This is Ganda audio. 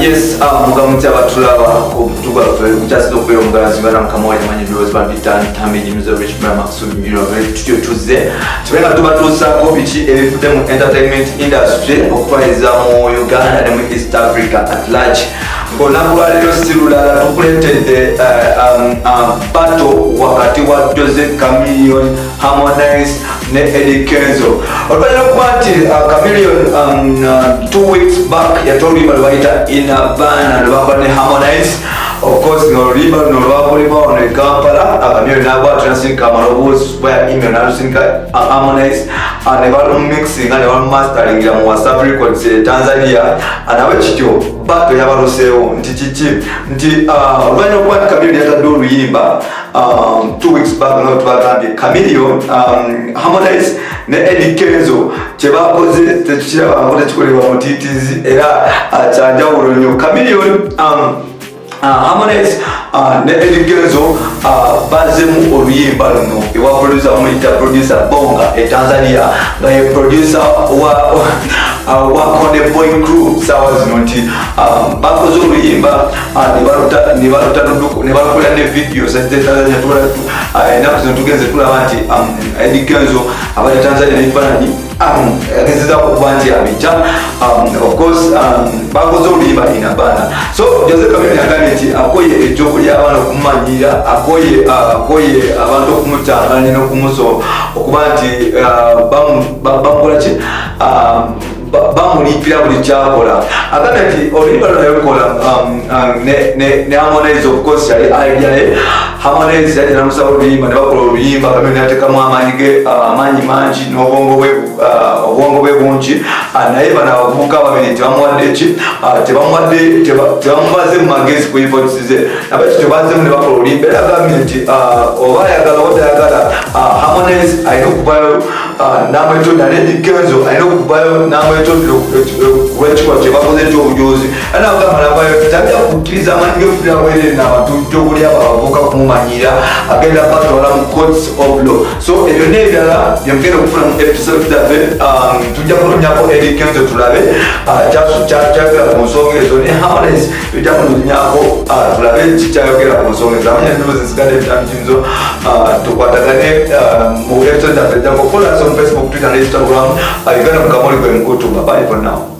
Yes, mugamutse abatulaba ku butuga just okubeera omugazi bana mukamoya manyi bills babitan tamiji mzo rich brand maxud tuyo tuze tubenga tubatuusako biki ebifudde mu entertainment industry okufaiza mu Uganda ne mu East Africa at large ng'olunaku lwaleero sirulala tukuleetedde battle wakati wa Jose Chameleone, Harmonize ne Eddie Kenzo. Oluvanyuma okuba nti Chameleone 2 weeks back yatolwimba lwebayita in a bana lwebakola ne Harmonize. Of course ng'oluyimba luno lwakolebwa wano e Kampala. Chameleone n'agwa tunasinka amaloboozi baya email n'alusinka Harmonize ne balumixinga ne balumasteringira mu WhatsApp Records Tanzania. Nawe kityo battle yabaloseewo nti kiki nti oluvanyuma okuba nti Chameleone yatadde oluyimba 2 weeks back no tubagambye Chameleone Harmonize ne Eddie Kenzo kyebakoze tekiraba ngo tekikolebwa mu TTZ era kyanjawulo nnyo. Chameleone Harmonize ne Eddie Kenzo bazemu oluyimba luno ewa producer omuyita producer Bonga e Tanzania nga ye producer wa Konde Boy Crew sawa zino nti bakoze oluyimba ne balukola ne videos ate Tanzania enaku zino tugenze tulaba nti Eddie Kenzo abali Tanzania n'ebifaananyi agezeza okuba nti abijja of course bakoze oluyimba inabana. So Jose Chameleone yagambye nti akoye ejjokulya abaana okumumanyira akoye abantu okumutanganya n'okumuso okuba nti bamukola ki bamulipira buli kyakola. Agambye nti oluyimba lunayokola ne Harmonize of course yali idea ye. Harmonize yali namusaba oluyimba ne bakola oluyimba Chameleone yateekamu amaanyi mangi n'obwongo bwe bungi naye bano abavubuka babiri tebamuwadde ki tebamubaze mu magezi ku efforts ze nabakityo bazemu ne bakola oluyimba era agambye nti oba ayagala oba tayagala Harmonize alina okuvayo n'amwetondera ne Eddie Kenzo alina okuvayo n'amwetondera olw'ekikolwa kye bakoze ky'obujozi era nagamba navayo tajja kukkiriza amaanyi g'efulira bwerere n'abantu gy'okulya abavubuka kumumanyira agenda batwala mu courts of law. So ebyo n'ebirala byemugenda okufuna mu episode zaffe tujja kulonyako Eddie Kenzo tulabe kyayogera ku nsonga ezo ne Harmonize tujja kulonyako tulabe kikyayogera ku nsonga ezo amanya emboozi zisigadde ebitamikinzo tukwatagane mu episode zaffe ejja kukola on Facebook, Twitter ne Instagram. Uganda Mukamoli gwe Mkutu. Bye for now.